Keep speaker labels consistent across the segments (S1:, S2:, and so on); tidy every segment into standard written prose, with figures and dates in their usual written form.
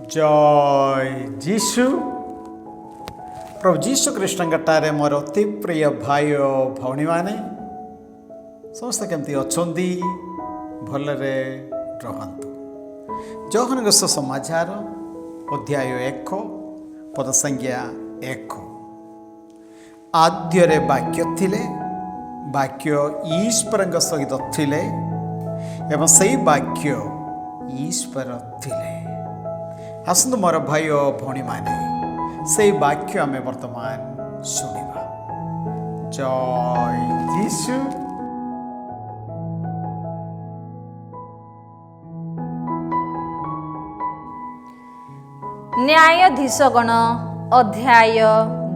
S1: जय जीशु प्रभु जीशु कृष्णटारे मोर अति प्रिय भाई भौणी मैंने समस्त केमती अच्छा भलरे रहतु। जौहन समाचार अध्याय 1 पद संज्ञा 1 आद्यरे वाक्य थिले, वाक्य ईश्वर सहित थिले एवं सही वाक्य ईश्वर थिले। आसतु मोर भाई भौणी माने से वाक्य आम वर्तमान शुणा। जय जीशु।
S2: न्यायाधीशगण अध्याय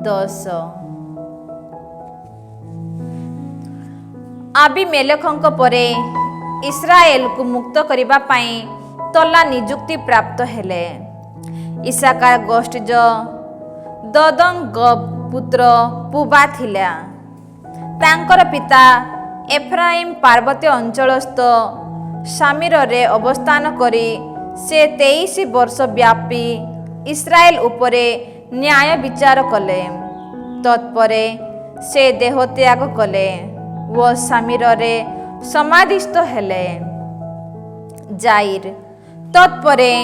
S2: 10। आबिमेलेखଙ୍କ ପରେ इस्राएल को मुक्त करिबा पई तला नियुक्ति प्राप्त हेले। इसाकार गोष्ठीज ददंग पुत्र पुबा थिला। तांकर पिता एफ्राइम पार्वत्य अंचलस्थ शामीर रे अवस्थान करी से 23 वर्ष व्यापी इस्राएल उपरे न्याय विचार कले। तत्परे से देहत्याग कले व शामीर रे समाधिस्थ हेले। जाइर तत्परे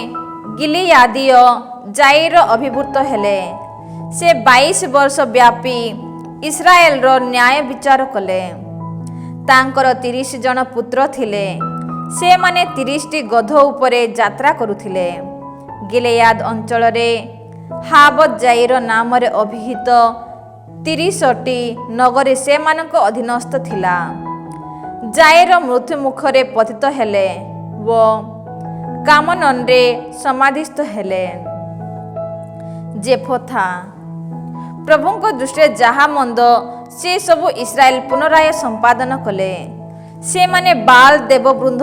S2: गिलियादीय जाइर अभिभूत हेले। से 22 वर्ष व्यापी इस्राएल रो न्याय विचार कले। तांकर 30 जन पुत्र थिले। से माने 30टी गध उपरे यात्रा करुथिले। गिलियाद अंचल रे हाबत जाइर नाम रे अभिहित 30टी नगरी से मानक अधीनस्थ थिला। जाइर मृत्यु मुखरे पतित हेले व कामनन रे समाधिस्थ हेले। जेफथा प्रभुଙ୍କ दृष्टि जहा मंद से सबु इस्राएल पुनराय संपादन कले। से माने बाल देववृंद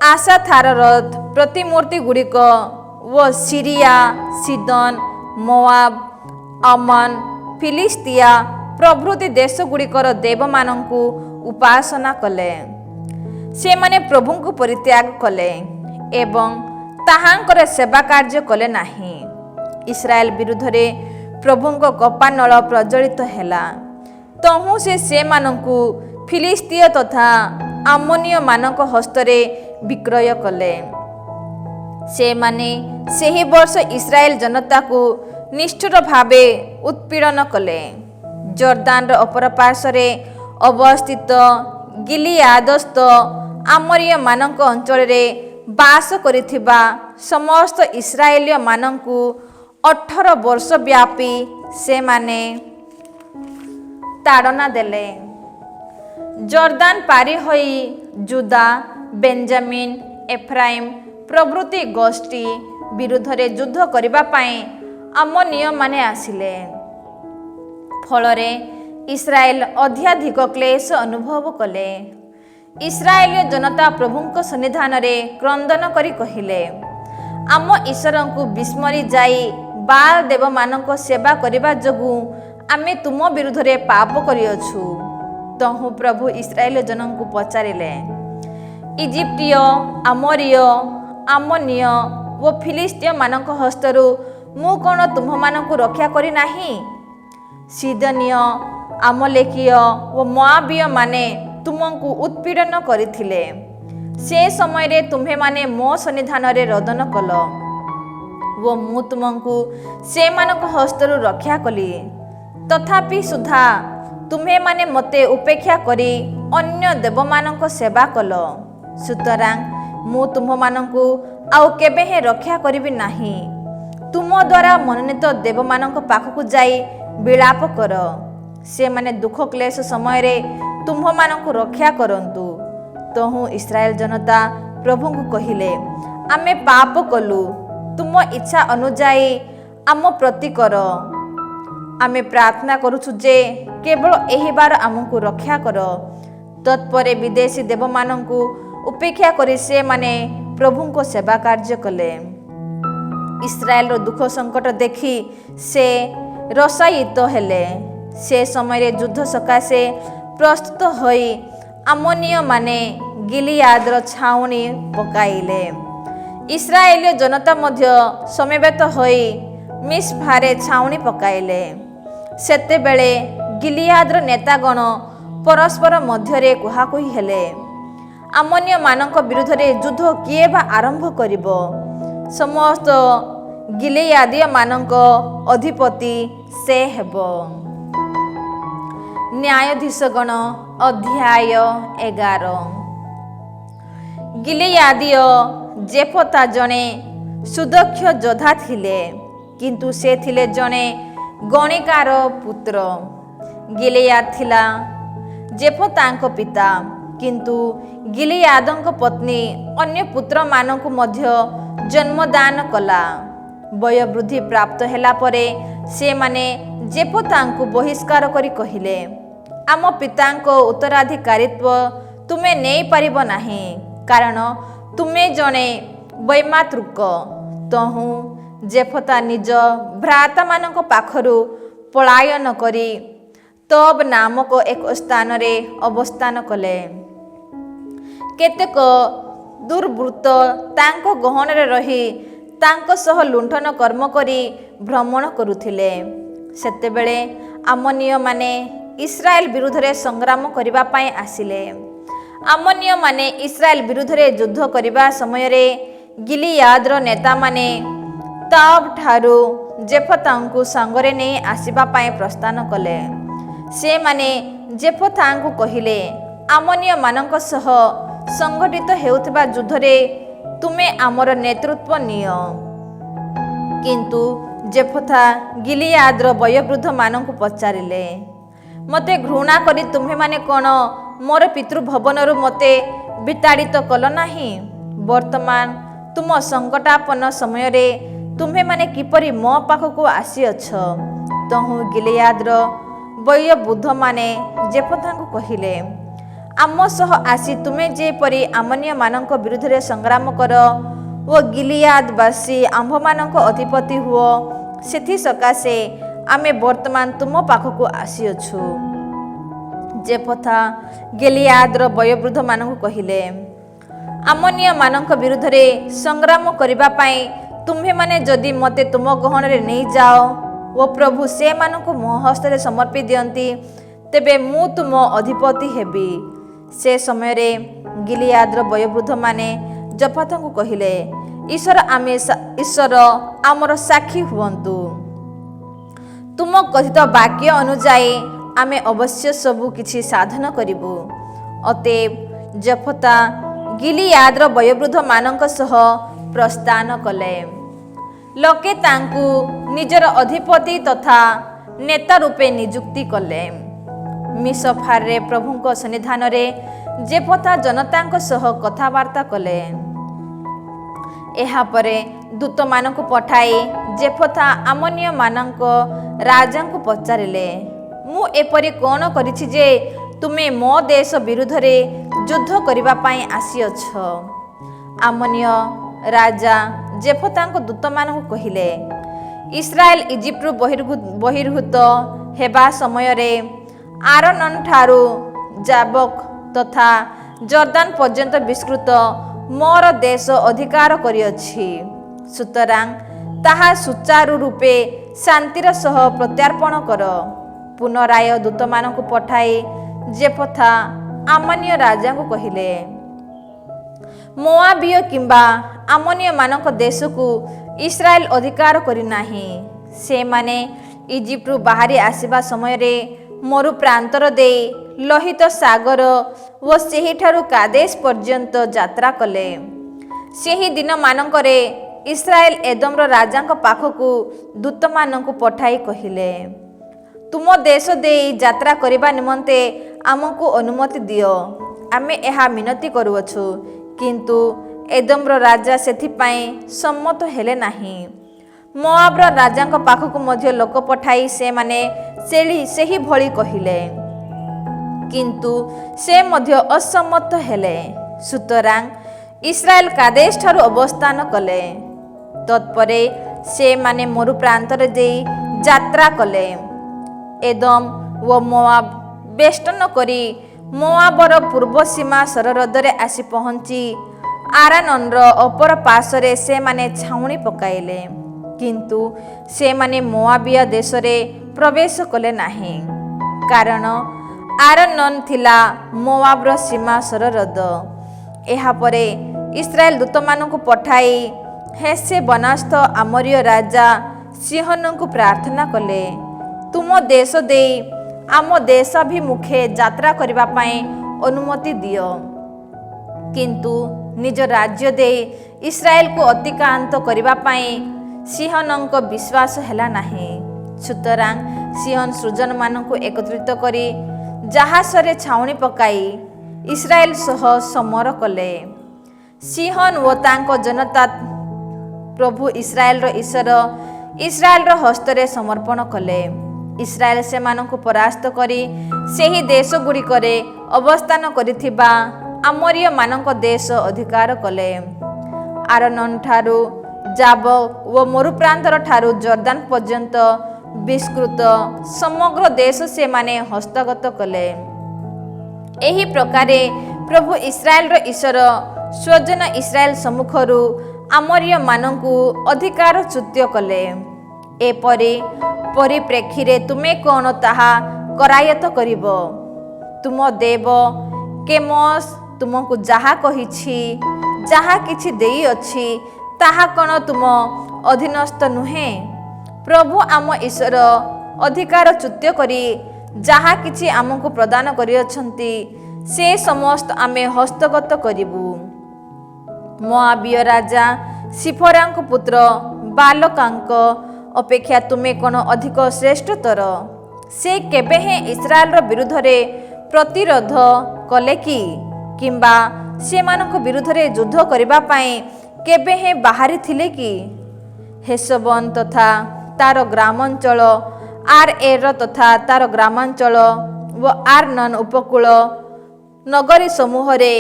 S2: आशाथाररथ प्रतिमूर्ति गुड़िक व सीरिया सीदन मोआब अमन फिलिस्तिया प्रभृति देश गुड़िकर देव मानंकु उपासना कले। से माने प्रभुଙ୍କୁ परित्याग कले एवं ताहांकर सेवा कार्य कले नाही। इस्राएल विरुद्ध रे प्रभुଙ୍କ कपानल प्रज्वलित हेला। तहु से मानंकु फिलिस्तीय तथा आमोनिय मानक हस्तरे विक्रय कले। से माने सेही वर्ष इस्राएल जनता को निष्ठुर भावे उत्पीड़न कले। जर्दान अपर पार्श्वरे अवस्थित गिलियादस्थ आमोरिय मानक अंचल रे बास करिथिबा समस्त इस्राएलिय मानंकु 18 वर्ष व्यापी से माने ताड़ना देले। जर्दान पारी होई जुदा बेंजामिन एफ्राइम प्रभृति गोष्ठी विरुद्ध रे युद्ध करिबा पई आमोनिय माने आसिले। फलरे इस्राएल अध्याधिक क्लेश अनुभव कले। इस्राएलीय जनता प्रभुଙ୍କ सन्निधान रे क्रंदन करी कहिले, आम ईश्वरଙ୍କୁ विस्मरी जाई बाल देव मानक सेवा करिबा जगु आमे तुम विरुद्ध रे पाप करियछु। तहु प्रभु इस्राएल जनଙ୍କୁ पचारिले, इजिप्टिय आमोरिय आमोनिय व फिलिस्तीय मानक हस्तरु मु कोन तुम मानଙ୍କୁ रक्षा करी नाही? सीदनीय आमलेकीय व मोआबीय माने तुमको उत्पीड़न करिथिले। से समय रे तुम्हे माने मो सन्निधान रे रोदन कल वो मु तुमको से मानक हस्तरु रक्षा कली। तथापि सुधा तुम्हे माने मते उपेक्षा करी अन्य देव मानक सेवा कल। सुतरां मु तुम मानको आउ केबे हे रक्षा करिबि नाही। तुम द्वारा मनोनीत देव मानक पाखकु जाई विलाप कर। से माने दुख क्लेश समय रे तुम्ह मानक रक्षा करंतु। तहु इस्राएल जनता प्रभुଙ୍କୁ कहिले, आमे पाप कलु, तुम इच्छा अनुजाई आम प्रति कर। आमे प्रार्थना करुछु जे केवल एही बार आमको रक्षा कर। तत्परे विदेशी देव मानଙ୍କୁ उपेक्षा करी से माने प्रभुଙ୍କ सेवा कार्य कले। इस्राएल रो दुख संकट देखी से रसायित हेले। से समय रे युद्ध सकाशे प्रस्तुत होई आमोनिय माने गिलियादर छाउनी पकाइले। ଇସ୍ରାଏଲୀୟ ଜନତା ମଧ୍ୟ ସମବେତ ହୋଇ ମିସ୍ଫାରେ ଛାଉଣି ପକାଇଲେ। ସେତେବେଳେ ଗିଲିଆଦର ନେତାଗଣ ପରସ୍ପର ମଧ୍ୟରେ କୁହାକୁହି ହେଲେ, ଆମନ୍ୟମାନଙ୍କ ବିରୁଦ୍ଧରେ ଯୁଦ୍ଧ କିଏ ବା ଆରମ୍ଭ କରିବ? ସମସ୍ତ ଗିଲିଆଦୀୟମାନଙ୍କ ଅଧିପତି ସେ ହେବ। ନ୍ୟାୟାଧୀଶଗଣ ଅଧ୍ୟାୟ 11। ଗିଲିଆଦୀୟ ଜେଫତା ଜଣେ ସୁଦକ୍ଷ ଯୋଦ୍ଧା ଥିଲେ, କିନ୍ତୁ ସେ ଥିଲେ ଜଣେ ଗଣିକାର ପୁତ୍ର। ଗିଲିଆଦ ଥିଲା ଜେଫତାଙ୍କ ପିତା, କିନ୍ତୁ ଗିଲିଆଦଙ୍କ ପତ୍ନୀ ଅନ୍ୟ ପୁତ୍ରମାନଙ୍କୁ ମଧ୍ୟ ଜନ୍ମଦାନ କଲା। ବୟୋବୃଦ୍ଧି ପ୍ରାପ୍ତ ହେଲା ପରେ ସେମାନେ ଜେଫତାଙ୍କୁ ବହିଷ୍କାର କରି କହିଲେ, ଆମ ପିତାଙ୍କ ଉତ୍ତରାଧିକାରୀତ୍ୱ ତୁମେ ନେଇପାରିବ ନାହିଁ, କାରଣ ତୁମେ ଜଣେ ବୈମାତୃକ। ତହୁଁ ଜେଫତା ନିଜ ଭ୍ରାତାମାନଙ୍କ ପାଖରୁ ପଳାୟନ କରି ତବ୍ ନାମକ ଏକ ସ୍ଥାନରେ ଅବସ୍ଥାନ କଲେ। କେତେକ ଦୁର୍ବୃତ୍ତ ତାଙ୍କ ଗହଣରେ ରହି ତାଙ୍କ ସହ ଲୁଣ୍ଠନ କର୍ମ କରି ଭ୍ରମଣ କରୁଥିଲେ। ସେତେବେଳେ ଆମୋନୀୟମାନେ ଇସ୍ରାଏଲ ବିରୁଦ୍ଧରେ ସଂଗ୍ରାମ କରିବା ପାଇଁ ଆସିଲେ। ଆମୋନୀୟମାନେ ଇସ୍ରାଏଲ ବିରୁଦ୍ଧରେ ଯୁଦ୍ଧ କରିବା ସମୟରେ ଗିଲିଆଦର ନେତାମାନେ ତବ୍ ଠାରୁ ଜେଫତାଙ୍କୁ ସାଙ୍ଗରେ ନେଇ ଆସିବା ପାଇଁ ପ୍ରସ୍ଥାନ କଲେ। ସେମାନେ ଜେଫତାଙ୍କୁ କହିଲେ, ଆମୋନୀୟମାନଙ୍କ ସହ ସଂଗଠିତ ହେଉଥିବା ଯୁଦ୍ଧରେ ତୁମେ ଆମର ନେତୃତ୍ୱ ନିଅ। କିନ୍ତୁ ଜେଫତା ଗିଲିଆଦର ବୟୋବୃଦ୍ଧମାନଙ୍କୁ ପଚାରିଲେ, ମୋତେ ଘୃଣା କରି ତୁମ୍ଭେମାନେ କ'ଣ ମୋର ପିତୃଭବନରୁ ମୋତେ ବିତାଡ଼ିତ କଲ ନାହିଁ? ବର୍ତ୍ତମାନ ତୁମ ସଙ୍କଟାପନ୍ନ ସମୟରେ ତୁମ୍ଭେମାନେ କିପରି ମୋ ପାଖକୁ ଆସିଅଛ? ତହୁଁ ଗିଲିଆଦର ବୟୋବୃଦ୍ଧମାନେ ଜେଫତାଙ୍କୁ କହିଲେ, ଆମ ସହ ଆସି ତୁମେ ଯେପରି ଆମୋନୀୟମାନଙ୍କ ବିରୁଦ୍ଧରେ ସଂଗ୍ରାମ କର ଓ ଗିଲିଆଦବାସୀ ଆମ୍ଭମାନଙ୍କ ଅଧିପତି ହୁଅ, ସେଥିସକାଶେ ଆମେ ବର୍ତ୍ତମାନ ତୁମ ପାଖକୁ ଆସିଅଛୁ। ଜେଫତା ଗିଲିଆଦର ବୟୋବୃଦ୍ଧମାନଙ୍କୁ କହିଲେ, ଆମୋନୀୟମାନଙ୍କ ବିରୁଦ୍ଧରେ ସଂଗ୍ରାମ କରିବା ପାଇଁ ତୁମ୍ଭେମାନେ ଯଦି ମୋତେ ତୁମ ଗହଣରେ ନେଇଯାଅ ଓ ପ୍ରଭୁ ସେମାନଙ୍କୁ ମୋ ହସ୍ତରେ ସମର୍ପି ଦିଅନ୍ତି, ତେବେ ମୁଁ ତୁମ ଅଧିପତି ହେବି। ସେ ସମୟରେ ଗିଲିଆଦର ବୟୋବୃଦ୍ଧମାନେ ଜେଫତାଙ୍କୁ କହିଲେ, ଈଶ୍ୱର ଆମର ସାକ୍ଷୀ ହୁଅନ୍ତୁ, ତୁମ କଥିତ ବାକ୍ୟ ଅନୁଯାୟୀ ଆମେ ଅବଶ୍ୟ ସବୁ କିଛି ସାଧନ କରିବୁ। ଅତଏବ ଜେଫତା ଗିଲିଆଦର ବୟୋବୃଦ୍ଧମାନଙ୍କ ସହ ପ୍ରସ୍ଥାନ କଲେ। ଲୋକେ ତାଙ୍କୁ ନିଜର ଅଧିପତି ତଥା ନେତା ରୂପେ ନିଯୁକ୍ତି କଲେ। ମିସ୍ଫାରେ ପ୍ରଭୁଙ୍କ ସନ୍ନିଧାନରେ ଜେଫତା ଜନତାଙ୍କ ସହ କଥାବାର୍ତ୍ତା କଲେ। ଏହାପରେ ଦୂତମାନଙ୍କୁ ପଠାଇ ଜେଫତା ଆମୋନୀୟମାନଙ୍କ ରାଜାଙ୍କୁ ପଚାରିଲେ, ମୁଁ ଏପରି କ'ଣ କରିଛି ଯେ ତୁମେ ମୋ ଦେଶ ବିରୁଦ୍ଧରେ ଯୁଦ୍ଧ କରିବା ପାଇଁ ଆସିଅଛ? ଆମୋନୀୟ ରାଜା ଜେଫତାଙ୍କ ଦୂତମାନଙ୍କୁ କହିଲେ, ଇସ୍ରାଏଲ ଇଜିପ୍ଟରୁ ବହିର୍ଭୂତ ହେବା ସମୟରେ ଆରନୋନ ଠାରୁ ଯାବୋକ ତଥା ଜର୍ଦାନ ପର୍ଯ୍ୟନ୍ତ ବିସ୍ତୃତ ମୋର ଦେଶ ଅଧିକାର କରିଅଛି। ସୁତରାଂ ତାହା ସୁଚାରୁ ରୂପେ ଶାନ୍ତିର ସହ ପ୍ରତ୍ୟାର୍ପଣ କର। ପୁନରାୟ ଦୂତମାନଙ୍କୁ ପଠାଇ ଜେଫତା ଆମୋନୀୟ ରାଜାଙ୍କୁ କହିଲେ, ମୋଆବୀୟ କିମ୍ବା ଆମୋନୀୟମାନଙ୍କ ଦେଶକୁ ଇସ୍ରାଏଲ ଅଧିକାର କରିନାହିଁ। ସେମାନେ ଇଜିପ୍ଟରୁ ବାହାରି ଆସିବା ସମୟରେ ମରୁ ପ୍ରାନ୍ତର ଦେଇ ଲୋହିତ ସାଗର ଓ ସେହିଠାରୁ କାଦେଶ ପର୍ଯ୍ୟନ୍ତ ଯାତ୍ରା କଲେ। ସେହି ଦିନମାନଙ୍କରେ ଇସ୍ରାଏଲ ଏଦୋମର ରାଜାଙ୍କ ପାଖକୁ ଦୂତମାନଙ୍କୁ ପଠାଇ କହିଲେ, ତୁମ ଦେଶ ଦେଇ ଯାତ୍ରା କରିବା ନିମନ୍ତେ ଆମକୁ ଅନୁମତି ଦିଅ, ଆମେ ଏହା ମିନତି କରୁଅଛୁ। କିନ୍ତୁ ଏଦୋମର ରାଜା ସେଥିପାଇଁ ସମ୍ମତ ହେଲେ ନାହିଁ। ମୋଆବର ରାଜାଙ୍କ ପାଖକୁ ମଧ୍ୟ ଲୋକ ପଠାଇ ସେମାନେ ସେହିଭଳି କହିଲେ, କିନ୍ତୁ ସେ ମଧ୍ୟ ଅସମ୍ମତ ହେଲେ। ସୁତରାଂ ଇସ୍ରାଏଲ କାଦେଶ ଠାରୁ ଅବସ୍ଥାନ କଲେ। ତତ୍ପରେ ସେମାନେ ମରୁ ପ୍ରାନ୍ତରେ ଦେଇ ଯାତ୍ରା କଲେ। ଏଦୋମ ଓ ମୋଆବ ବେଷ୍ଟନ କରି ମୋଆବର ପୂର୍ବ ସୀମା ସରହଦରେ ଆସି ପହଞ୍ଚି ଆରାନନ୍ର ଅପର ପାର୍ଶ୍ୱରେ ସେମାନେ ଛାଉଣି ପକାଇଲେ, କିନ୍ତୁ ସେମାନେ ମୋଆବିୟ ଦେଶରେ ପ୍ରବେଶ କଲେ ନାହିଁ, କାରଣ ଆରାନନ୍ ଥିଲା ମୋଆବର ସୀମା ସରହଦ। ଏହାପରେ ଇସ୍ରାଏଲ ଦୂତମାନଙ୍କୁ ପଠାଇ ହେଶବୋନସ୍ଥ ଆମୋରୀୟ ରାଜା ସିହୋନଙ୍କୁ ପ୍ରାର୍ଥନା କଲେ, ତୁମ ଦେଶ ଦେଇ ଆମ ଦେଶାଭିମୁଖେ ଯାତ୍ରା କରିବା ପାଇଁ ଅନୁମତି ଦିଅ। କିନ୍ତୁ ନିଜ ରାଜ୍ୟ ଦେଇ ଇସ୍ରାଏଲକୁ ଅତିକ୍ରାନ୍ତ କରିବା ପାଇଁ ସିହୋନଙ୍କ ବିଶ୍ୱାସ ହେଲା ନାହିଁ। ସୁତରାଂ ସିହୋନ ସୃଜନମାନଙ୍କୁ ଏକତ୍ରିତ କରି ଜାହାଜରେ ଛାଉଣି ପକାଇ ଇସ୍ରାଏଲ ସହ ସମର କଲେ। ସିହୋନ ଓ ତାଙ୍କ ଜନତା ପ୍ରଭୁ ଇସ୍ରାଏଲର ଈଶ୍ୱର ଇସ୍ରାଏଲର ହସ୍ତରେ ସମର୍ପଣ କଲେ। ଇସ୍ରାଏଲ ସେମାନଙ୍କୁ ପରାସ୍ତ କରି ସେହି ଦେଶଗୁଡ଼ିକରେ ଅବସ୍ଥାନ କରିଥିବା ଆମୋରୀୟମାନଙ୍କ ଦେଶ ଅଧିକାର କଲେ। ଆରାନନ୍ ଠାରୁ ଯାବୋକ ଓ ମରୁପ୍ରାନ୍ତର ଠାରୁ ଜର୍ଦାନ ପର୍ଯ୍ୟନ୍ତ ବିସ୍ତୃତ ସମଗ୍ର ଦେଶ ସେମାନେ ହସ୍ତଗତ କଲେ। ଏହି ପ୍ରକାରେ ପ୍ରଭୁ ଇସ୍ରାଏଲର ଈଶ୍ୱର ସ୍ୱଜନ ଇସ୍ରାଏଲ ସମ୍ମୁଖରୁ ଆମୋରୀୟମାନଙ୍କୁ ଅଧିକାରଚ୍ୟୁତ କଲେ। ଏପରି ପରିପ୍ରେକ୍ଷୀରେ ତୁମେ କ'ଣ ତାହା କରାୟତ୍ତ କରିବ? ତୁମ ଦେବ କେମୋଶ ତୁମକୁ ଯାହା କହିଛି, ଯାହା କିଛି ଦେଇଅଛି, ତାହା କ'ଣ ତୁମ ଅଧୀନସ୍ଥ ନୁହେଁ? ପ୍ରଭୁ ଆମ ଈଶ୍ୱର ଅଧିକାରଚ୍ୟୁତ କରି ଯାହା କିଛି ଆମକୁ ପ୍ରଦାନ କରିଅଛନ୍ତି, ସେ ସମସ୍ତ ଆମେ ହସ୍ତଗତ କରିବୁ। ମୋଆବିୟ ରାଜା ସିଫୋରାଙ୍କ ପୁତ୍ର ବାଲକାଙ୍କ ଅପେକ୍ଷା ତୁମେ କ'ଣ ଅଧିକ ଶ୍ରେଷ୍ଠତର? ସେ କେବେ ହେଁ ଇସ୍ରାଏଲର ବିରୁଦ୍ଧରେ ପ୍ରତିରୋଧ କଲେ କି? କିମ୍ବା ସେମାନଙ୍କ ବିରୁଦ୍ଧରେ ଯୁଦ୍ଧ କରିବା ପାଇଁ କେବେ ହେଁ ବାହାରିଥିଲେ କି? ହେଶବୋନ ତଥା ତାର ଗ୍ରାମାଞ୍ଚଳ, ଆର୍ଏର ତଥା ତାର ଗ୍ରାମାଞ୍ଚଳ ଓ ଆର୍ନୋନ ଉପକୂଳ ନଗରୀ ସମୂହରେ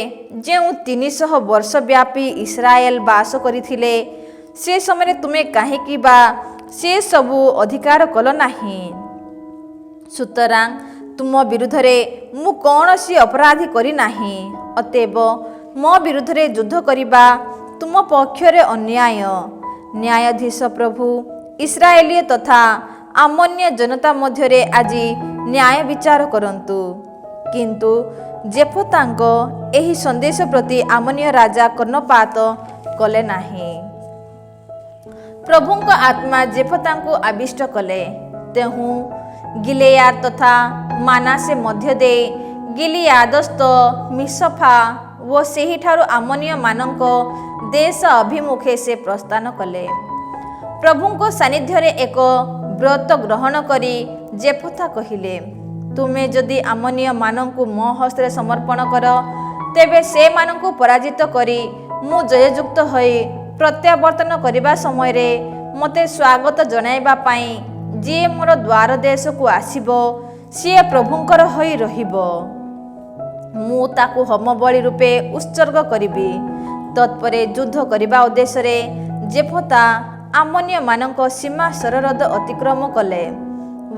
S2: ଯେଉଁ 300 ବର୍ଷ ବ୍ୟାପୀ ଇସ୍ରାଏଲ ବାସ କରିଥିଲେ, ସେ ସମୟରେ ତୁମେ କାହିଁକି ବା ସେ ସବୁ ଅଧିକାର କଲ ନାହିଁ? ସୁତରାଂ ତୁମ ବିରୁଦ୍ଧରେ ମୁଁ କୌଣସି ଅପରାଧୀ କରିନାହିଁ। ଅତଏବ ମୋ ବିରୁଦ୍ଧରେ ଯୁଦ୍ଧ କରିବା ତୁମ ପକ୍ଷରେ ଅନ୍ୟାୟ। ନ୍ୟାୟାଧୀଶ ପ୍ରଭୁ ଇସ୍ରାଏଲୀୟ ତଥା ଆମୋନ୍ୟ ଜନତା ମଧ୍ୟରେ ଆଜି ନ୍ୟାୟ ବିଚାର କରନ୍ତୁ। କିନ୍ତୁ ଜେଫଥାଙ୍କ ଏହି ସନ୍ଦେଶ ପ୍ରତି ଆମୋନ୍ୟ ରାଜା କର୍ଣ୍ଣପାତ କଲେ ନାହିଁ। ପ୍ରଭୁଙ୍କ ଆତ୍ମା ଜେଫଥାଙ୍କୁ ଆବିଷ୍ଟ କଲେ। ତେଣୁ ଗିଲେୟାଦ ତଥା ମାନାସେ ମଧ୍ୟ ଦେଇ ଗିଲିୟାଦସ୍ଥ ମିସଫା ଓ ସେହିଠାରୁ ଆମୋନୀୟମାନଙ୍କ ଦେଶ ଅଭିମୁଖେ ସେ ପ୍ରସ୍ଥାନ କଲେ। ପ୍ରଭୁଙ୍କ ସାନ୍ନିଧ୍ୟରେ ଏକ ବ୍ରତ ଗ୍ରହଣ କରି ଜେଫଥା କହିଲେ, ତୁମେ ଯଦି ଆମୋନୀୟମାନଙ୍କୁ ମୋ ହସ୍ତରେ ସମର୍ପଣ କର, ତେବେ ସେମାନଙ୍କୁ ପରାଜିତ କରି ମୁଁ ଜୟଯୁକ୍ତ ହୋଇ ପ୍ରତ୍ୟାବର୍ତ୍ତନ କରିବା ସମୟରେ ମୋତେ ସ୍ୱାଗତ ଜଣାଇବା ପାଇଁ ଯିଏ ମୋର ଦ୍ୱାର ଦେଶକୁ ଆସିବ, ସିଏ ପ୍ରଭୁଙ୍କର ହୋଇ ରହିବ। ମୁଁ ତାକୁ ହୋମବଳି ରୂପେ ଉତ୍ସର୍ଗ କରିବି। ତତ୍ପରେ ଯୁଦ୍ଧ କରିବା ଉଦ୍ଦେଶ୍ୟରେ ଜେଫଥା ଆମୋନୀୟମାନଙ୍କ ସୀମା ସରହଦ ଅତିକ୍ରମ କଲେ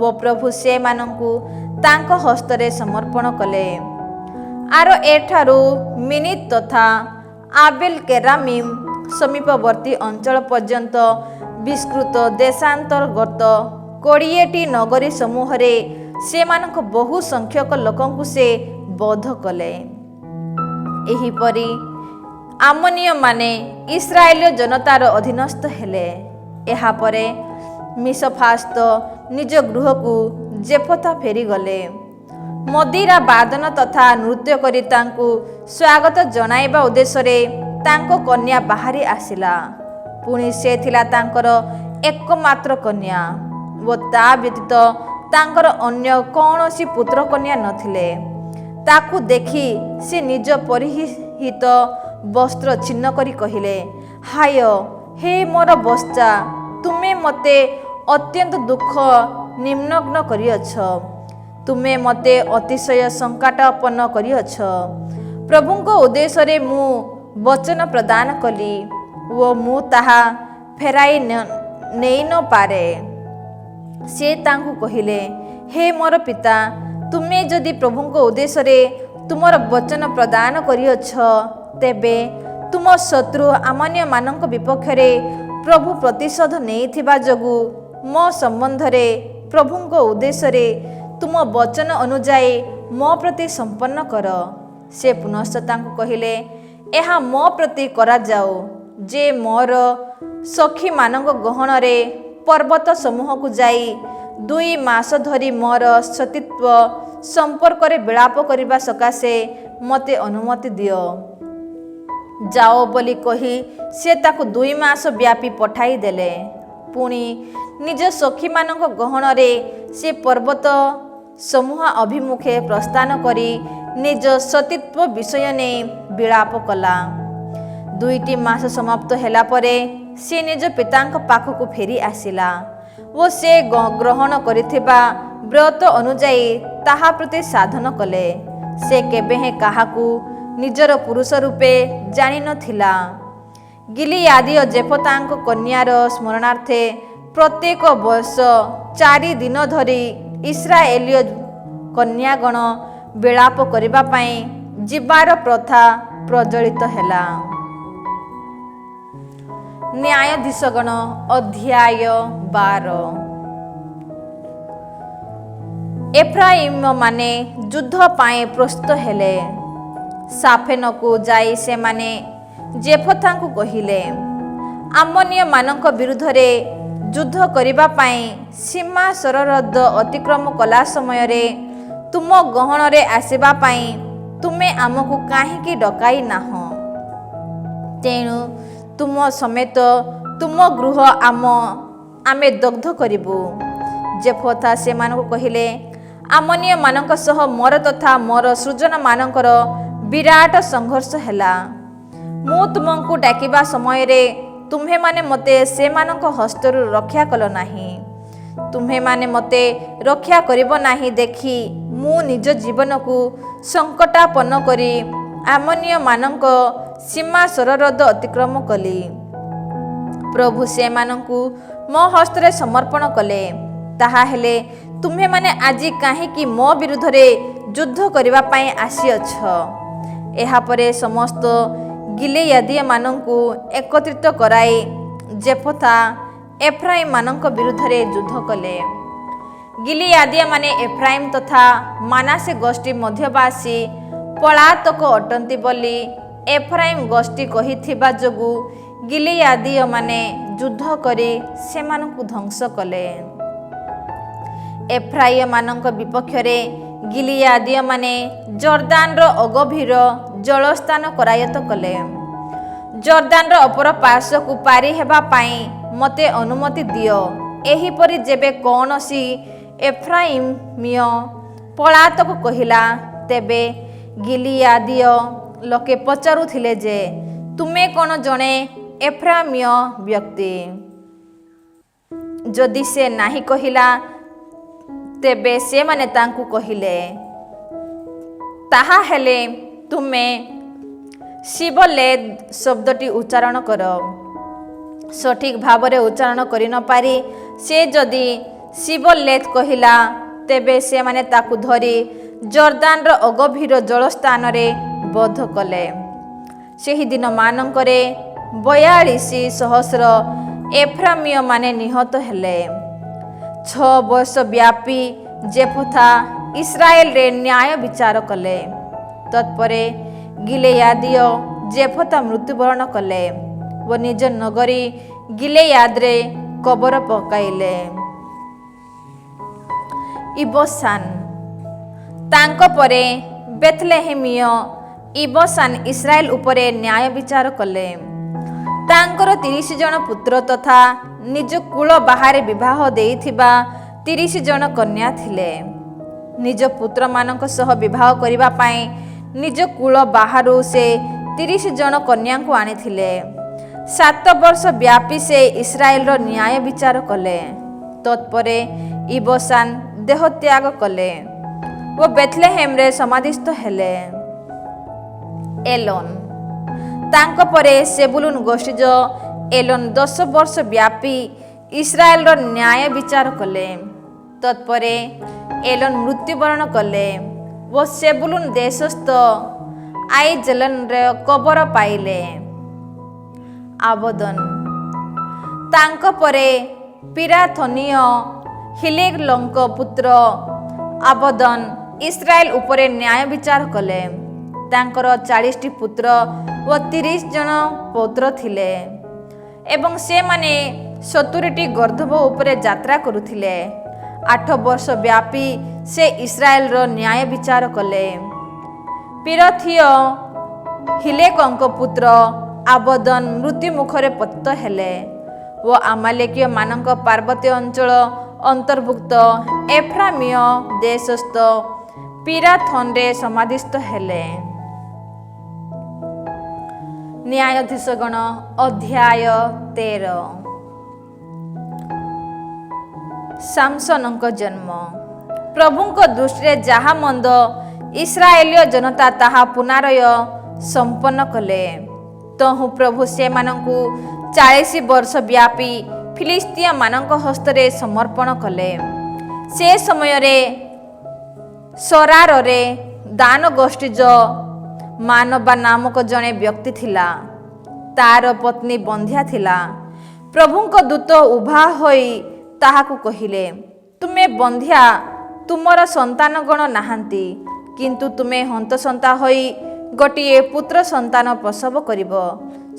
S2: ଓ ପ୍ରଭୁ ସେମାନଙ୍କୁ ତାଙ୍କ ହସ୍ତରେ ସମର୍ପଣ କଲେ। ଆରୋଏଠାରୁ ମିନିତ ତଥା ଆବେଲ କେରାମିମ୍ ସମୀପବର୍ତ୍ତୀ ଅଞ୍ଚଳ ପର୍ଯ୍ୟନ୍ତ ବିସ୍ତୃତ ଦେଶାନ୍ତର୍ଗତ 20ଟି ନଗରୀ ସମୂହରେ ସେମାନଙ୍କ ବହୁ ସଂଖ୍ୟକ ଲୋକଙ୍କୁ ସେ ବଧ କଲେ। ଏହିପରି ଆମୋନୀୟମାନେ ଇସ୍ରାଏଲୀୟ ଜନତାର ଅଧୀନସ୍ଥ ହେଲେ। ଏହାପରେ ମିସଫାସ୍ତ ନିଜ ଗୃହକୁ ଜେଫଥା ଫେରିଗଲେ। ମଦିରା ବାଦନ ତଥା ନୃତ୍ୟ କରି ତାଙ୍କୁ ସ୍ୱାଗତ ଜଣାଇବା ଉଦ୍ଦେଶ୍ୟରେ ତାଙ୍କ କନ୍ୟା ବାହାରି ଆସିଲା। ପୁଣି ସେ ଥିଲା ତାଙ୍କର ଏକମାତ୍ର କନ୍ୟା ଓ ତା ବ୍ୟତୀତ ତାଙ୍କର ଅନ୍ୟ କୌଣସି ପୁତ୍ର କନ୍ୟା ନଥିଲେ। ତାକୁ ଦେଖି ସେ ନିଜ ପରିହିତ ବସ୍ତ୍ର ଛିନ୍ନ କରି କହିଲେ, ହାୟ, ହେ ମୋର ବତ୍ସା, ତୁମେ ମୋତେ ଅତ୍ୟନ୍ତ ଦୁଃଖ ନିମଗ୍ନ କରିଅଛ। ତୁମେ ମୋତେ ଅତିଶୟ ସଙ୍କଟାପନ୍ନ କରିଅଛ। ପ୍ରଭୁଙ୍କ ଉଦ୍ଦେଶ୍ୟରେ ମୁଁ ବଚନ ପ୍ରଦାନ କଲି ଓ ମୁଁ ତାହା ଫେରାଇ ନେଇ ନ ପାରେ। ସେ ତାଙ୍କୁ କହିଲେ, ହେ ମୋର ପିତା, ତୁମେ ଯଦି ପ୍ରଭୁଙ୍କ ଉଦ୍ଦେଶ୍ୟରେ ତୁମର ବଚନ ପ୍ରଦାନ କରିଅଛ, ତେବେ ତୁମ ତୁମ ଶତ୍ରୁ ଆମନ୍ୟମାନଙ୍କ ବିପକ୍ଷରେ ପ୍ରଭୁ ପ୍ରତିଶୋଧ ନେଇଥିବା ଯୋଗୁଁ ମୋ ସମ୍ବନ୍ଧରେ ପ୍ରଭୁଙ୍କ ଉଦ୍ଦେଶ୍ୟରେ ତୁମ ବଚନ ଅନୁଯାୟୀ ମୋ ପ୍ରତି ସମ୍ପନ୍ନ କର। ସେ ପୁନଶ୍ଚ ତାଙ୍କୁ କହିଲେ, ଏହା ମୋ ପ୍ରତି କରାଯାଉ ଯେ ମୋର ସଖୀମାନଙ୍କ ଗହଣରେ ପର୍ବତ ସମୂହକୁ ଯାଇ 2 ମାସ ଧରି ମୋର ସତୀତ୍ୱ ସମ୍ପର୍କରେ ବିଳାପ କରିବା ସକାଶେ ମୋତେ ଅନୁମତି ଦିଅ। ଯାଅ ବୋଲି କହି ସେ ତାକୁ 2 ମାସ ବ୍ୟାପୀ ପଠାଇଦେଲେ। ପୁଣି ନିଜ ସଖୀମାନଙ୍କ ଗହଣରେ ସେ ପର୍ବତ ସମୂହ ଅଭିମୁଖେ ପ୍ରସ୍ଥାନ କରି ନିଜ ସତୀତ୍ୱ ବିଷୟ ନେଇ ବିଳାପ କଲା। 2ଟି ମାସ ସମାପ୍ତ ହେଲା ପରେ ସେ ନିଜ ପିତାଙ୍କ ପାଖକୁ ଫେରି ଆସିଲା ଓ ସେ ଗ୍ରହଣ କରିଥିବା ବ୍ରତ ଅନୁଯାୟୀ ତାହା ପ୍ରତି ସାଧନ କଲେ। ସେ କେବେ ହେଁ କାହାକୁ ନିଜର ପୁରୁଷ ରୂପେ ଜାଣିନଥିଲା। ଗିଲିଆଦୀୟ ଜେଫତାଙ୍କ କନ୍ୟାର ସ୍ମରଣାର୍ଥେ ପ୍ରତ୍ୟେକ ବର୍ଷ 4 ଦିନ ଧରି ଇସ୍ରାଏଲୀୟ କନ୍ୟାଗଣ ବିଳାପ କରିବା ପାଇଁ ଯିବାର ପ୍ରଥା ପ୍ରଚଳିତ ହେଲା। ନ୍ୟାୟାଧୀଶଗଣ ଅଧ୍ୟାୟ 12। ଏଫ୍ରାଇମମାନେ ଯୁଦ୍ଧ ପାଇଁ ପ୍ରସ୍ତୁତ ହେଲେ। ସାଫେନକୁ ଯାଇ ସେମାନେ ଜେଫଥାଙ୍କୁ କହିଲେ, ଆମନ୍ୟମାନଙ୍କ ବିରୁଦ୍ଧରେ ଯୁଦ୍ଧ କରିବା ପାଇଁ ସୀମା ସରହଦ ଅତିକ୍ରମ କଲା ସମୟରେ ତୁମ ଗହଣରେ ଆସିବା ପାଇଁ ତୁମେ ଆମକୁ କାହିଁକି ଡକାଇ ନାହଁ? ତେଣୁ ତୁମ ସମେତ ତୁମ ଗୃହ ଆମେ ଦଗ୍ଧ କରିବୁ। ଜେଫଥା ସେମାନଙ୍କୁ କହିଲେ, ଆମନ୍ୟମାନଙ୍କ ସହ ମୋର ତଥା ମୋର ସୃଜନମାନଙ୍କର ବିରାଟ ସଂଘର୍ଷ ହେଲା। ମୁଁ ତୁମକୁ ଡାକିବା ସମୟରେ ତୁମ୍ଭେମାନେ ମୋତେ ସେମାନଙ୍କ ହସ୍ତରୁ ରକ୍ଷା କଲ ନାହିଁ। ତୁମ୍ଭେମାନେ ମୋତେ ରକ୍ଷା କରିବ ନାହିଁ ଦେଖି ମୁଁ ନିଜ ଜୀବନକୁ ସଙ୍କଟାପନ୍ନ କରି ଆମନ୍ୟମାନଙ୍କ ସୀମା ସରହଦ ଅତିକ୍ରମ କଲି। ପ୍ରଭୁ ସେମାନଙ୍କୁ ମୋ ହସ୍ତରେ ସମର୍ପଣ କଲେ। ତାହା ହେଲେ ତୁମ୍ଭେମାନେ ଆଜି କାହିଁକି ମୋ ବିରୁଦ୍ଧରେ ଯୁଦ୍ଧ କରିବା ପାଇଁ ଆସିଅଛ? ଏହାପରେ ସମସ୍ତ ଗିଲିଆଦୀୟମାନଙ୍କୁ ଏକତ୍ରିତ କରାଇ ଜେଫଥା ଏଫ୍ରାଇମମାନଙ୍କ ବିରୁଦ୍ଧରେ ଯୁଦ୍ଧ କଲେ। ଗିଲିଆଦୀୟମାନେ ଏଫ୍ରାଇମ ତଥା ମାନାସେ ଗୋଷ୍ଠୀ ମଧ୍ୟବାସୀ ପଳାତକ ଅଟନ୍ତି ବୋଲି ଏଫ୍ରାଇମ ଗୋଷ୍ଠୀ କହିଥିବା ଯୋଗୁଁ ଗିଲିଆଦୀୟମାନେ ଯୁଦ୍ଧ କରି ସେମାନଙ୍କୁ ଧ୍ୱଂସ କଲେ। ଏଫ୍ରାଇମମାନଙ୍କ ବିପକ୍ଷରେ ଗିଲିଆଦୀୟମାନେ ଜର୍ଦାନର ଅଗଭୀର ଜଳସ୍ଥାନ କରାୟତ୍ତ କଲେ। ଜର୍ଦାନର ଅପର ପାର୍ଶ୍ୱକୁ ପାରି ହେବା ପାଇଁ ମୋତେ ଅନୁମତି ଦିଅ। ଏହିପରି ଯେବେ କୌଣସି ଏଫ୍ରାଇମୀୟ ପଳାତକ କହିଲା, ତେବେ ଗିଲିଆଦୀୟ ଲୋକେ ପଚାରୁଥିଲେ ଯେ, ତୁମେ କ'ଣ ଜଣେ ଏଫ୍ରାଇମୀୟ ବ୍ୟକ୍ତି? ଯଦି ସେ ନାହିଁ କହିଲା, ତେବେ ସେମାନେ ତାଙ୍କୁ କହିଲେ, ତାହା ହେଲେ ତୁମେ ଶିବଲେଦ୍ ଶବ୍ଦଟି ଉଚ୍ଚାରଣ କର। ସଠିକ୍ ଭାବରେ ଉଚ୍ଚାରଣ କରିନପାରି ସେ ଯଦି ଶିବଲେଦ୍ କହିଲା, ତେବେ ସେମାନେ ତାକୁ ଧରି ଜର୍ଦାନର ଅଗଭୀର ଜଳସ୍ଥାନରେ ବଧ କଲେ। ସେହି ଦିନମାନଙ୍କରେ 42,000 ଏଫ୍ରାଇମୀୟମାନେ ନିହତ ହେଲେ। 6 ବର୍ଷ ବ୍ୟାପୀ ଜେଫଥା ଇସ୍ରାଏଲରେ ନ୍ୟାୟ ବିଚାର କଲେ। ତତ୍ପରେ ଗିଲେୟାଦୀୟ ଜେଫଥା ମୃତ୍ୟୁବରଣ କଲେ ଓ ନିଜ ନଗରୀ ଗିଲେୟାଦରେ କବର ପକାଇଲେ। ଇବସାନ୍। ତାଙ୍କ ପରେ ବେଥଲେହେମୀୟ ଇବସାନ୍ ଇସ୍ରାଏଲ ଉପରେ ନ୍ୟାୟ ବିଚାର କଲେ। ତାଙ୍କର 30 ଜଣ ପୁତ୍ର ତଥା ନିଜ କୁଳ ବାହାରେ ବିବାହ ଦେଇଥିବା 30 ଜଣ କନ୍ୟା ଥିଲେ। ନିଜ ପୁତ୍ରମାନଙ୍କ ସହ ବିବାହ କରିବା ପାଇଁ ନିଜ କୁଳ ବାହାରୁ ସେ 30 ଜଣ କନ୍ୟାଙ୍କୁ ଆଣିଥିଲେ। 7 ବର୍ଷ ବ୍ୟାପୀ ସେ ଇସ୍ରାଏଲର ନ୍ୟାୟ ବିଚାର କଲେ। ତତ୍ପରେ ଇବସାନ୍ ଦେହତ୍ୟାଗ କଲେ ଓ ବେଥଲେହେମରେ ସମାଧିସ୍ଥ ହେଲେ। ଏଲୋନ୍। ତାଙ୍କ ପରେ ସେବୁଲୁନ୍ ଗୋଷ୍ଠୀଜ ଏଲୋନ୍ 10 ବର୍ଷ ବ୍ୟାପୀ ଇସ୍ରାଏଲର ନ୍ୟାୟ ବିଚାର କଲେ। ତତ୍ପରେ ଏଲୋନ୍ ମୃତ୍ୟୁବରଣ କଲେ ଓ ସେବୁଲୁନ୍ ଦେଶସ୍ଥ ଆଇଜେଲନରେ କବର ପାଇଲେ। ଆବଦନ। ତାଙ୍କ ପରେ ପିରାଥନୀୟ ହିଲେଲଙ୍କ ପୁତ୍ର ଆବଦନ ଇସ୍ରାଏଲ ଉପରେ ନ୍ୟାୟ ବିଚାର କଲେ। ତାଙ୍କର 40ଟି ପୁତ୍ର ଓ 30 ଜଣ ପୌତ୍ର ଥିଲେ ଏବଂ ସେମାନେ 70ଟି ଗର୍ଦ୍ଦଭ ଉପରେ ଯାତ୍ରା କରୁଥିଲେ। 8 ବର୍ଷ ବ୍ୟାପୀ ସେ ଇସ୍ରାଏଲର ନ୍ୟାୟ ବିଚାର କଲେ। ପିରଥୀୟ ହିଲେକଙ୍କ ପୁତ୍ର ଆବଦନ ମୃତ୍ୟୁ ମୁଖରେ ପତିତ ହେଲେ ଓ ଆମାଲେକୀୟ ମାନଙ୍କ ପାର୍ବତ୍ୟ ଅଞ୍ଚଳ ଅନ୍ତର୍ଭୁକ୍ତ ଏଫ୍ରାମିୟ ଦେଶସ୍ଥ ପିରାଥନରେ ସମାଧିସ୍ଥ ହେଲେ। ନ୍ୟାୟାଧୀଶଗଣ ଅଧ୍ୟାୟ 13। ସାମସନଙ୍କ ଜନ୍ମ। ପ୍ରଭୁଙ୍କ ଦୃଷ୍ଟିରେ ଯାହା ମନ୍ଦ ଇସ୍ରାଏଲୀୟ ଜନତା ତାହା ପୁନରାୟ ସମ୍ପନ୍ନ କଲେ। ତହୁଁ ପ୍ରଭୁ ସେମାନଙ୍କୁ 40 ବର୍ଷ ବ୍ୟାପୀ ଫିଲିସ୍ତୀୟମାନଙ୍କ ହସ୍ତରେ ସମର୍ପଣ କଲେ। ସେ ସମୟରେ ସରାରରେ ଦାନ ଗୋଷ୍ଠୀଜ ମାନବା ନାମକ ଜଣେ ବ୍ୟକ୍ତି ଥିଲା। ତାର ପତ୍ନୀ ବନ୍ଧ୍ୟା ଥିଲା। ପ୍ରଭୁଙ୍କ ଦୂତ ଉଭା ହୋଇ ତାହାକୁ କହିଲେ, ତୁମେ ବନ୍ଧ୍ୟା, ତୁମର ସନ୍ତାନଗଣ ନାହାନ୍ତି, କିନ୍ତୁ ତୁମେ ହନ୍ତସନ୍ତା ହୋଇ ଗୋଟିଏ ପୁତ୍ର ସନ୍ତାନ ପ୍ରସବ କରିବ।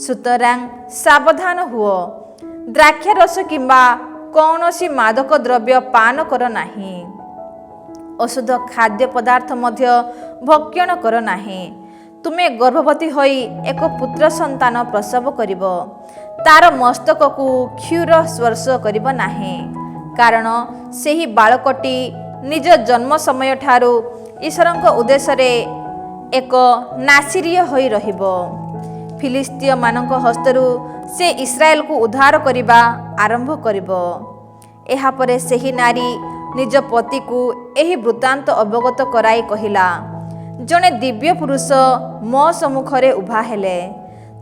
S2: ସୁତରାଂ ସାବଧାନ ହୁଅ, ଦ୍ରାକ୍ଷାରସ କିମ୍ବା କୌଣସି ମାଦକ ଦ୍ରବ୍ୟ ପାନ କର ନାହିଁ। ଔଷଧ ଖାଦ୍ୟ ପଦାର୍ଥ ମଧ୍ୟ ଭକ୍ଷଣ କର ନାହିଁ। ତୁମେ ଗର୍ଭବତୀ ହୋଇ ଏକ ପୁତ୍ର ସନ୍ତାନ ପ୍ରସବ କରିବ। ତାର ମସ୍ତକକୁ କ୍ଷୁର ସ୍ପର୍ଶ କରିବ ନାହିଁ, କାରଣ ସେହି ବାଳକଟି ନିଜ ଜନ୍ମ ସମୟ ଠାରୁ ଈଶ୍ୱରଙ୍କ ଉଦ୍ଦେଶ୍ୟରେ ଏକ ନାସିରୀୟ ହୋଇ ରହିବ। ଫିଲିସ୍ତୀୟମାନଙ୍କ ହସ୍ତରୁ ସେ ଇସ୍ରାଏଲକୁ ଉଦ୍ଧାର କରିବା ଆରମ୍ଭ କରିବ। ଏହାପରେ ସେହି ନାରୀ ନିଜ ପତିକୁ ଏହି ବୃତ୍ତାନ୍ତ ଅବଗତ କରାଇ କହିଲା, ଜଣେ ଦିବ୍ୟ ପୁରୁଷ ମୋ ସମ୍ମୁଖରେ ଉଭା ହେଲେ।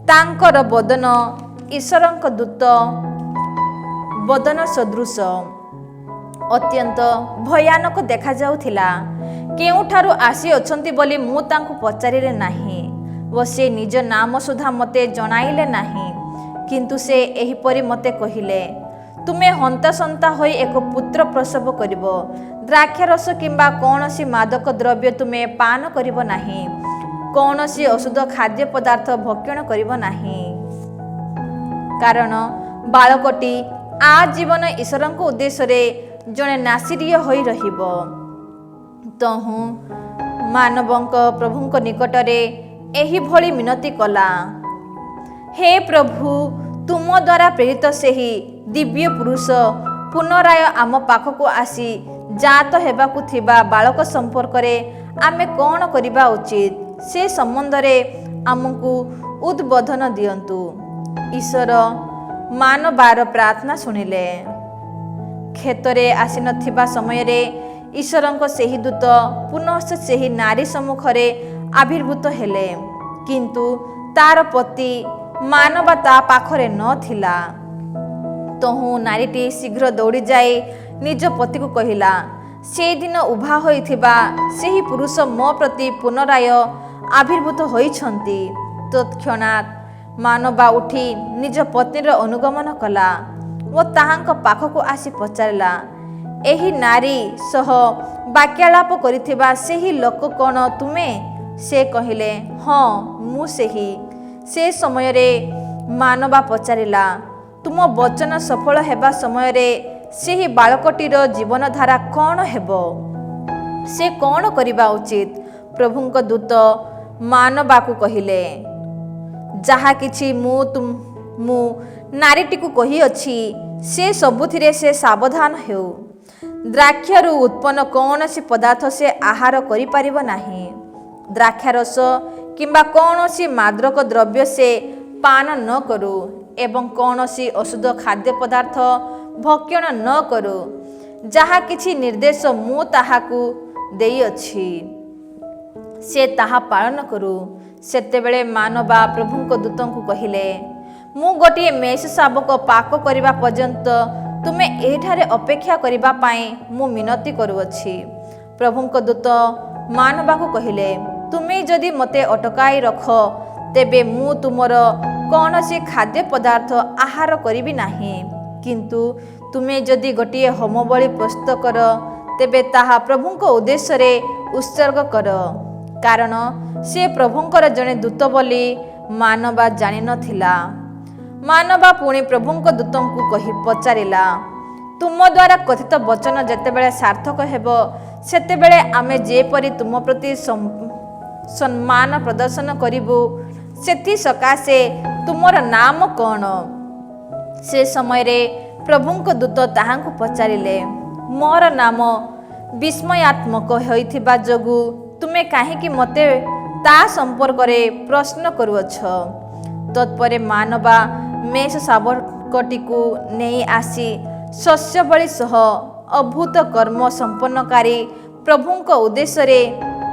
S2: ତାଙ୍କର ବଦନ ଈଶ୍ୱରଙ୍କ ଦୂତ ବଦନ ସଦୃଶ ଅତ୍ୟନ୍ତ ଭୟାନକ ଦେଖାଯାଉଥିଲା। କେଉଁଠାରୁ ଆସିଅଛନ୍ତି ବୋଲି ମୁଁ ତାଙ୍କୁ ପଚାରିଲେ ନାହିଁ ଓ ସେ ନିଜ ନାମ ସୁଦ୍ଧା ମୋତେ ଜଣାଇଲେ ନାହିଁ। କିନ୍ତୁ ସେ ଏହିପରି ମୋତେ କହିଲେ, ତୁମେ ହନ୍ତସନ୍ତା ହୋଇ ଏକ ପୁତ୍ର ପ୍ରସବ କରିବ। ଦ୍ରାକ୍ଷାରସ କିମ୍ବା କୌଣସି ମାଦକ ଦ୍ରବ୍ୟ ତୁମେ ପାନ କରିବ ନାହିଁ। କୌଣସି ଔଷଧ ଖାଦ୍ୟ ପଦାର୍ଥ ଭକ୍ଷଣ କରିବ ନାହିଁ, କାରଣ ବାଳକଟି ଆଜୀବନ ଈଶ୍ୱରଙ୍କ ଉଦ୍ଦେଶ୍ୟରେ ଜଣେ ନାସିରୀୟ ହୋଇ ରହିବ। ତହୁଁ ମାନବଙ୍କ ପ୍ରଭୁଙ୍କ ନିକଟରେ ଏହିଭଳି ମିନତି କଲା, ହେ ପ୍ରଭୁ, ତୁମ ଦ୍ୱାରା ପ୍ରେରିତ ସେହି ଦିବ୍ୟ ପୁରୁଷ ପୁନରାୟ ଆମ ପାଖକୁ ଆସି ଜାତ ହେବାକୁ ଥିବା ବାଳକ ସମ୍ପର୍କରେ ଆମେ କ'ଣ କରିବା ଉଚିତ, ସେ ସମ୍ବନ୍ଧରେ ଆମକୁ ଉଦ୍ବୋଧନ ଦିଅନ୍ତୁ। ଈଶ୍ୱର ମାନବାର ପ୍ରାର୍ଥନା ଶୁଣିଲେ। କ୍ଷେତରେ ଆସିନଥିବା ସମୟରେ ଈଶ୍ୱରଙ୍କ ସେହି ଦୂତ ପୁନଃ ସେହି ନାରୀ ସମ୍ମୁଖରେ ଆବିର୍ଭୂତ ହେଲେ, କିନ୍ତୁ ତାର ପତି ମାନବା ତା ପାଖରେ ନଥିଲା। ତହୁଁ ନାରୀଟି ଶୀଘ୍ର ଦୌଡ଼ିଯାଇ ନିଜ ପତିକୁ କହିଲା, ସେଦିନ ଉଭା ହୋଇଥିବା ସେହି ପୁରୁଷ ମୋ ପ୍ରତି ପୁନରାୟ ଆବିର୍ଭୂତ ହୋଇଛନ୍ତି। ତତ୍କ୍ଷଣାତ୍ ମାନବା ଉଠି ନିଜ ପତ୍ନୀର ଅନୁଗମନ କଲା ଓ ତାହାଙ୍କ ପାଖକୁ ଆସି ପଚାରିଲା, ଏହି ନାରୀ ସହ ବାକ୍ୟାଳାପ କରିଥିବା ସେହି ଲୋକ କ'ଣ ତୁମେ? ସେ କହିଲେ, ହଁ, ମୁଁ ସେହି। ସେ ସମୟରେ ମାନବା ପଚାରିଲା, ତୁମ ବଚନ ସଫଳ ହେବା ସମୟରେ ସେହି ବାଳକଟିର ଜୀବନଧାରା କ'ଣ ହେବ? ସେ କ'ଣ କରିବା ଉଚିତ? ପ୍ରଭୁଙ୍କ ଦୂତ ମାନବାକୁ କହିଲେ, ଯାହା କିଛି ମୁଁ ନାରୀଟିକୁ କହିଅଛି ସେ ସବୁଥିରେ ସେ ସାବଧାନ ହେଉ। ଦ୍ରାକ୍ଷରୁ ଉତ୍ପନ୍ନ କୌଣସି ପଦାର୍ଥ ସେ ଆହାର କରିପାରିବ ନାହିଁ। ଦ୍ରାକ୍ଷାରସ କିମ୍ବା କୌଣସି ମାଦକ ଦ୍ରବ୍ୟ ସେ ପାନ ନ କରୁ ଏବଂ କୌଣସି ଔଷଧ ଖାଦ୍ୟ ପଦାର୍ଥ ଭକ୍ଷଣ ନ କରୁ। ଯାହା କିଛି ନିର୍ଦ୍ଦେଶ ମୁଁ ତାହାକୁ ଦେଇଅଛି ସେ ତାହା ପାଳନ କରୁ। ସେତେବେଳେ ମାନବା ପ୍ରଭୁଙ୍କ ଦୂତଙ୍କୁ କହିଲେ, ମୁଁ ଗୋଟିଏ ମେଷ ଶାବକ ପାକ କରିବା ପର୍ଯ୍ୟନ୍ତ ତୁମେ ଏହିଠାରେ ଅପେକ୍ଷା କରିବା ପାଇଁ ମୁଁ ମିନତି କରୁଅଛି। ପ୍ରଭୁଙ୍କ ଦୂତ ମାନବାକୁ କହିଲେ, ତୁମେ ଯଦି ମୋତେ ଅଟକାଇ ରଖ, ତେବେ ମୁଁ ତୁମର କୌଣସି ଖାଦ୍ୟ ପଦାର୍ଥ ଆହାର କରିବି ନାହିଁ। କିନ୍ତୁ ତୁମେ ଯଦି ଗୋଟିଏ ହୋମ ବଳି ପ୍ରସ୍ତୁତ କର, ତେବେ ତାହା ପ୍ରଭୁଙ୍କ ଉଦ୍ଦେଶ୍ୟରେ ଉତ୍ସର୍ଗ କର, କାରଣ ସେ ପ୍ରଭୁଙ୍କର ଜଣେ ଦୂତ ବୋଲି ମାନବା ଜାଣିନଥିଲା। ମାନବା ପୁଣି ପ୍ରଭୁଙ୍କ ଦୂତଙ୍କୁ ପଚାରିଲା, ତୁମ ଦ୍ୱାରା କଥିତ ବଚନ ଯେତେବେଳେ ସାର୍ଥକ ହେବ, ସେତେବେଳେ ଆମେ ଯେପରି ତୁମ ପ୍ରତି ସମ୍ମାନ ପ୍ରଦର୍ଶନ କରିବୁ, ସେଥିସକାଶେ ତୁମର ନାମ କ'ଣ? ସେ ସମୟରେ ପ୍ରଭୁଙ୍କ ଦୂତ ତାହାଙ୍କୁ ପଚାରିଲେ, ମୋର ନାମ ବିସ୍ମୟାତ୍ମକ ହୋଇଥିବା ଯୋଗୁଁ ତୁମେ କାହିଁକି ମୋତେ ତା ସମ୍ପର୍କରେ ପ୍ରଶ୍ନ କରୁଅଛ? ତତ୍ପରେ ମାନବା ମେଷ ଶାବକଟିକୁ ନେଇ ଆସି ଶସ୍ୟବଳି ସହ ଅଦ୍ଭୁତ କର୍ମ ସମ୍ପନ୍ନକାରୀ ପ୍ରଭୁଙ୍କ ଉଦ୍ଦେଶ୍ୟରେ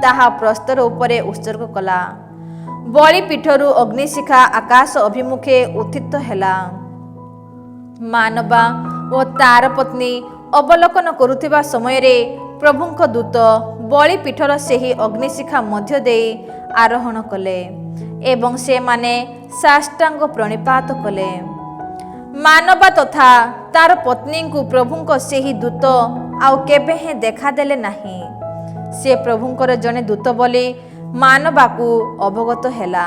S2: ତାହା ପ୍ରସ୍ତର ଉପରେ ଉତ୍ସର୍ଗ କଲା। ବଳିପୀଠରୁ ଅଗ୍ନିଶିଖା ଆକାଶ ଅଭିମୁଖେ ଉତ୍ଥିତ ହେଲା। ମାନବା ଓ ତାର ପତ୍ନୀ ଅବଲୋକନ କରୁଥିବା ସମୟରେ ପ୍ରଭୁଙ୍କ ଦୂତ ବଳିପୀଠର ସେହି ଅଗ୍ନିଶିଖା ମଧ୍ୟ ଦେଇ ଆରୋହଣ କଲେ ଏବଂ ସେମାନେ ସାଷ୍ଟାଙ୍ଗ ପ୍ରଣିପାତ କଲେ। ମାନବା ତଥା ତାର ପତ୍ନୀଙ୍କୁ ପ୍ରଭୁଙ୍କ ସେହି ଦୂତ ଆଉ କେବେ ହେଁ ଦେଖାଦେଲେ ନାହିଁ। ସେ ପ୍ରଭୁଙ୍କର ଜଣେ ଦୂତ ବୋଲି ମାନବାକୁ ଅବଗତ ହେଲା।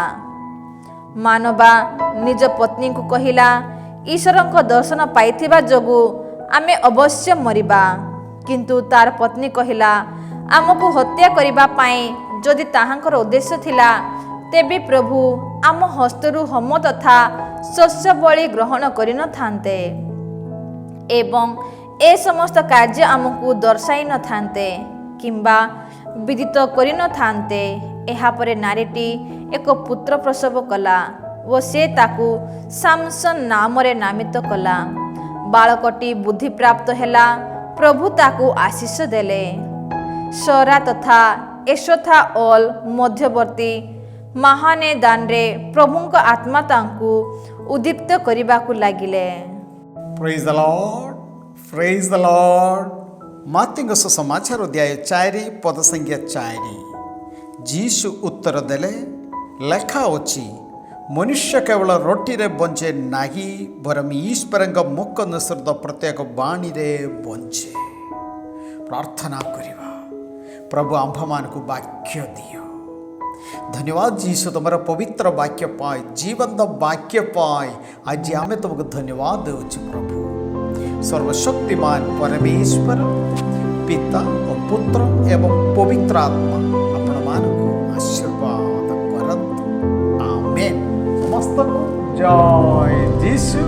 S2: ମାନବା ନିଜ ପତ୍ନୀଙ୍କୁ କହିଲା, ଈଶ୍ୱରଙ୍କ ଦର୍ଶନ ପାଇଥିବା ଯୋଗୁଁ ଆମେ ଅବଶ୍ୟ ମରିବା। କିନ୍ତୁ ତାର ପତ୍ନୀ କହିଲା, ଆମକୁ ହତ୍ୟା କରିବା ପାଇଁ ଯଦି ତାହାଙ୍କର ଉଦ୍ଦେଶ୍ୟ ଥିଲା, ତେବେ ପ୍ରଭୁ ଆମ ହସ୍ତରୁ ହୋମ ତଥା ଶସ୍ୟ ବଳି ଗ୍ରହଣ କରିନଥାନ୍ତେ ଏବଂ ଏ ସମସ୍ତ କାର୍ଯ୍ୟ ଆମକୁ ଦର୍ଶାଇ ନଥାନ୍ତେ କିମ୍ବା ବିଦିତ କରିନଥାନ୍ତେ। ଏହାପରେ ନାରୀଟି ଏକ ପୁତ୍ର ପ୍ରସବ କଲା ଓ ସେ ତାକୁ ସାମସନ୍ ନାମରେ ନାମିତ କଲା। ବାଳକଟି ବୁଦ୍ଧିପ୍ରାପ୍ତ ହେଲା। ପ୍ରଭୁ ତାକୁ ଆଶୀଷ ଦେଲେ। ସରା ତଥା ଏଶୋଥା ଅଲ୍ ମଧ୍ୟବର୍ତ୍ତୀ ମାହାନେ ଦାନରେ ପ୍ରଭୁଙ୍କ ଆତ୍ମା ତାଙ୍କୁ ଉଦ୍ଦୀପ୍ତ କରିବାକୁ ଲାଗିଲେ।
S1: ପ୍ରେଜ୍ ଦ ଲର୍ଡ, ପ୍ରେଜ୍ ଦ ଲର୍ଡ। ମାର୍କୋଙ୍କ ସୁସମାଚାର ଅଧ୍ୟାୟ 4 ପଦ ସଂଖ୍ୟା 4। ଯୀଶୁ ଉତ୍ତର ଦେଲେ, ଲେଖା ଅଛି, ମନୁଷ୍ୟ କେବଳ ରୋଟିରେ ବଞ୍ଚେ ନାହିଁ, ବରଂ ଈଶ୍ୱରଙ୍କ ମୁଖ ନିଃସୃତ ପ୍ରତ୍ୟେକ ବାଣୀରେ ବଞ୍ଚେ। ପ୍ରାର୍ଥନା କରିବା, ପ୍ରଭୁ ଆମ୍ଭମାନଙ୍କୁ ବାକ୍ୟ ଦିଅ। ଧନ୍ୟବାଦ ଯୀଶୁ, ତୁମର ପବିତ୍ର ବାକ୍ୟ ପାଇଁ, ଜୀବନ୍ତ ବାକ୍ୟ ପାଇଁ ଆଜି ଆମେ ତୁମକୁ ଧନ୍ୟବାଦ ଦେଉଛୁ। ପ୍ରଭୁ ସର୍ବଶକ୍ତିମାନ ପରମେଶ୍ୱର ପିତା ଓ ପୁତ୍ର ଏବଂ ପବିତ୍ର ଆତ୍ମା ଆପଣମାନଙ୍କୁ ଆଶୀର୍ବାଦ କରନ୍ତୁ। ଆମେନ୍। ସମସ୍ତଙ୍କୁ ଜୟ ଯୀଶୁ।